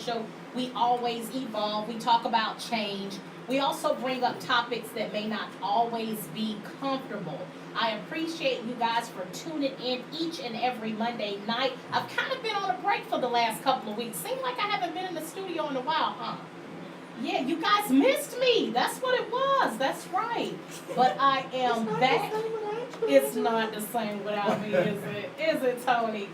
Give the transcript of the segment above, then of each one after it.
show, we always evolve. We talk about change. We also bring up topics that may not always be comfortable. I appreciate you guys for tuning in each and every Monday night. I've kind of been on a break for the last couple of weeks. Seems like I haven't been in the studio in a while, huh? Yeah, you guys missed me. That's what it was. That's right. But I am back. It's not the same without me, is it? Is it, Tony?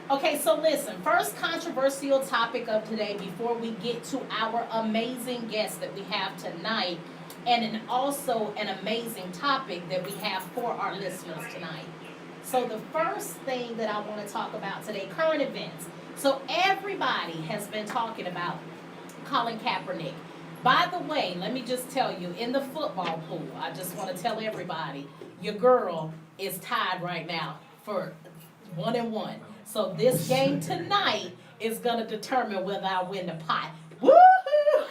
Okay, so listen, first controversial topic of today before we get to our amazing guest that we have tonight, and also an amazing topic that we have for our listeners tonight. So, the first thing that I want to talk about today, current events. So, everybody has been talking about Colin Kaepernick. By the way, let me just tell you, in the football pool, I just want to tell everybody, your girl is tied right now for 1-1. So this game tonight is gonna determine whether I win the pot. Woohoo!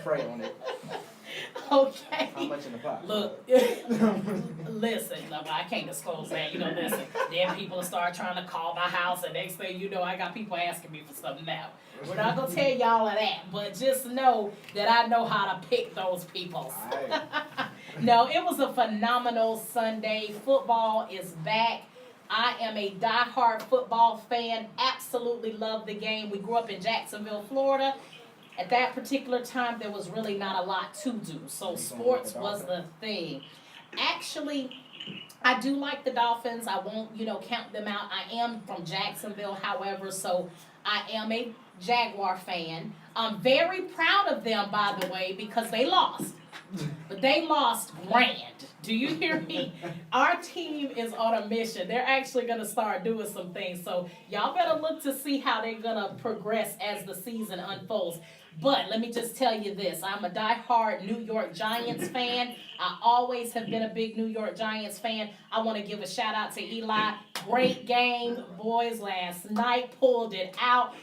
Pray on it. Okay. How much in the pot? Look, listen, look, I can't disclose that. You know, listen. Then people will start trying to call my house, and next thing you know, I got people asking me for stuff now. We're not gonna tell y'all of that, but just know that I know how to pick those people. Right. No, it was a phenomenal Sunday. Football is back. I am a diehard football fan. Absolutely love the game. We grew up in Jacksonville, Florida. At that particular time, there was really not a lot to do. So sports was the thing. Actually, I do like the Dolphins. I won't, count them out. I am from Jacksonville, however, so I am a Jaguar fan. I'm very proud of them, by the way, because they lost. But they lost grand. Do you hear me? Our team is on a mission. They're actually going to start doing some things. So y'all better look to see how they're going to progress as the season unfolds. But let me just tell you this. I'm a diehard New York Giants fan. I always have been a big New York Giants fan. I want to give a shout out to Eli. Great game, boys, last night. Pulled it out.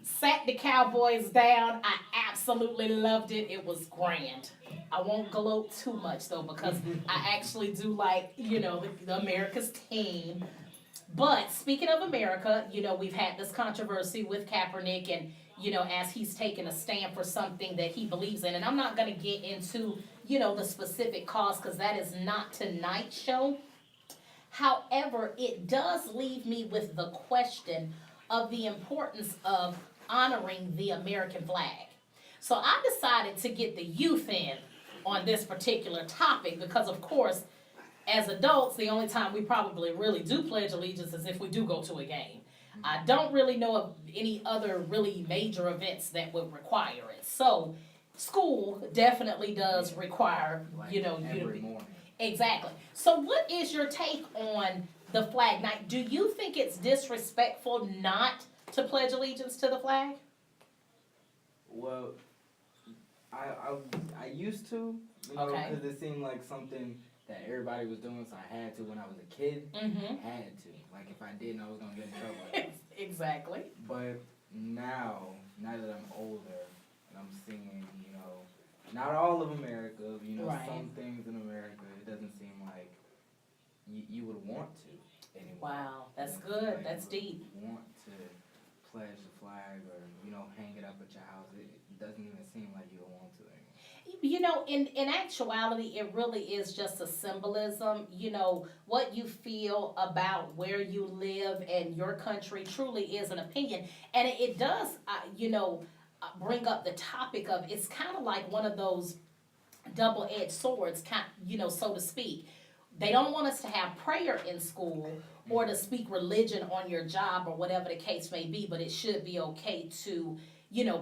Sat the Cowboys down. I absolutely loved it. It was grand. I won't gloat too much though because I actually do like, the America's team. But speaking of America, we've had this controversy with Kaepernick and, as he's taken a stand for something that he believes in. And I'm not going to get into, the specific cause because that is not tonight's show. However, it does leave me with the question of the importance of honoring the American flag. So I decided to get the youth in on this particular topic because, of course, as adults, the only time we probably really do pledge allegiance is if we do go to a game. I don't really know of any other really major events that would require it. So school definitely does require, you to be. Morning. Exactly. So what is your take on the flag? Now, do you think it's disrespectful not to pledge allegiance to the flag? Well, I used to, because it seemed like something that everybody was doing, so I had to when I was a kid. Mm-hmm. Had to. Like, if I didn't, I was going to get in trouble. Exactly. But now that I'm older, and I'm seeing, not all of America, Right. some things in America, it doesn't seem like you would want to anymore. Wow, that's good. Like, That's you deep. would want to pledge the flag or, hang it up at your house. It doesn't even seem like you would want to anymore. In actuality, it really is just a symbolism. What you feel about where you live and your country truly is an opinion. And it does, bring up the topic of it's kind of like one of those double-edged swords, so to speak. They don't want us to have prayer in school or to speak religion on your job or whatever the case may be, but it should be okay to,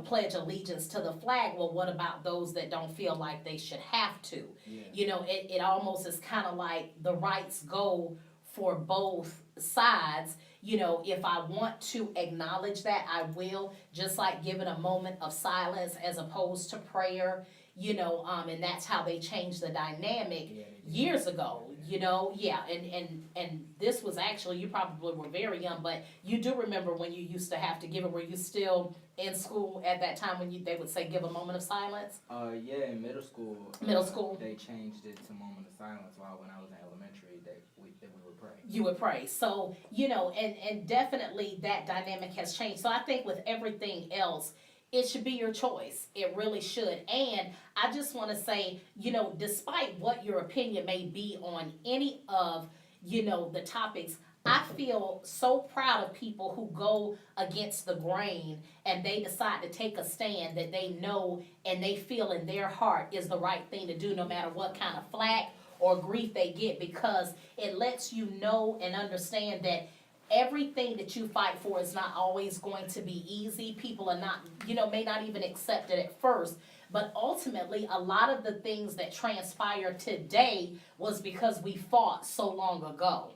pledge allegiance to the flag. Well, what about those that don't feel like they should have to? Yeah. It almost is kind of like the rights go for both sides. If I want to acknowledge that, I will, just like giving a moment of silence as opposed to prayer, and that's how they changed the dynamic years ago, and this was actually, you probably were very young, but you do remember when you used to have to give it, were you still in school at that time when they would say give a moment of silence? Yeah, in middle school. Middle school? They changed it to moment of silence, while when I was in elementary, we were pray. You would pray. So, you know, and definitely that dynamic has changed. So I think with everything else, it should be your choice. It really should. And I just want to say, you know, despite what your opinion may be on any of, you know, the topics, I feel so proud of people who go against the grain and they decide to take a stand that they know and they feel in their heart is the right thing to do, no matter what kind of flack or grief they get, because it lets you know and understand that everything that you fight for is not always going to be easy. People are not, you know, may not even accept it at first. But ultimately, a lot of the things that transpire today was because we fought so long ago.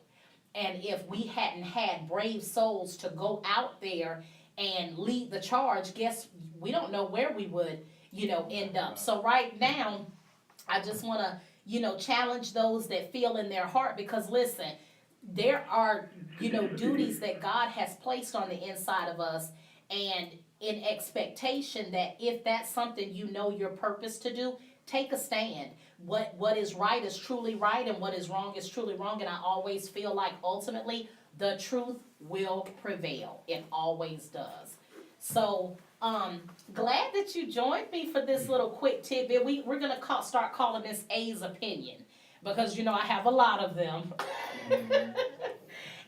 And if we hadn't had brave souls to go out there and lead the charge, guess we don't know where we would, you know, end up. So right now, I just want to, you know, challenge those that feel in their heart, because listen, there are, you know, duties that God has placed on the inside of us, and in expectation that if that's something you know your purpose to do, take a stand. What is right is truly right, and what is wrong is truly wrong. And I always feel like ultimately the truth will prevail. It always does. So glad that you joined me for this little quick tidbit. We're gonna start calling this A's opinion, because you know I have a lot of them.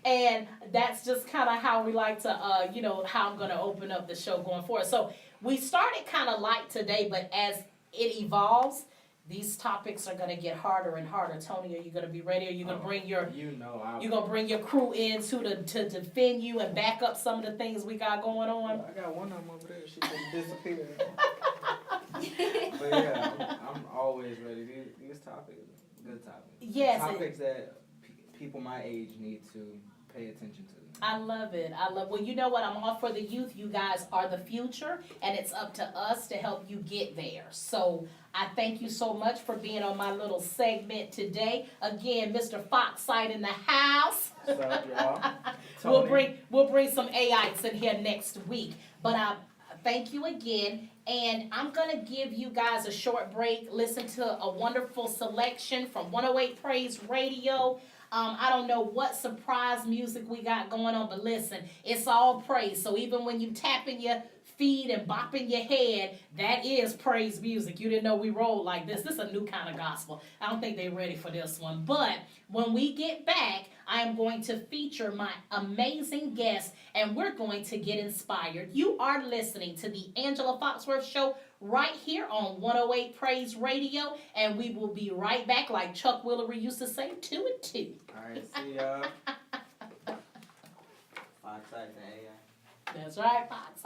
And that's just kind of how we like to, you know, how I'm going to open up the show going forward. So we started kind of light today, but as it evolves, these topics are going to get harder and harder. Tony, are you going to be ready? Are you going to bring your, you going to bring your crew in to defend you and back up some of the things we got going on? I got one of them over there. She just disappeared. But yeah, I'm always ready. These topics, good topics. Yes. Topics that people my age need to pay attention to. I love it. Well, you know what? I'm all for the youth. You guys are the future, and it's up to us to help you get there. So I thank you so much for being on my little segment today. Again, Mr. Foxworth in the house. What's up, y'all? We'll bring some AIs in here next week. But I thank you again, and I'm gonna give you guys a short break. Listen to a wonderful selection from 108 Praise Radio. I don't know what surprise music we got going on, but listen, it's all praise. So even when you tapping your feet and bopping your head, that is praise music. You didn't know we rolled like this. This is a new kind of gospel. I don't think they're ready for this one. But when we get back, I am going to feature my amazing guest, and we're going to get inspired. You are listening to the Angela Foxworth Show right here on 108 Praise Radio, and we will be right back, like Chuck Willery used to say, 2 and 2. All right, see y'all. Fox and AI. That's right, Fox.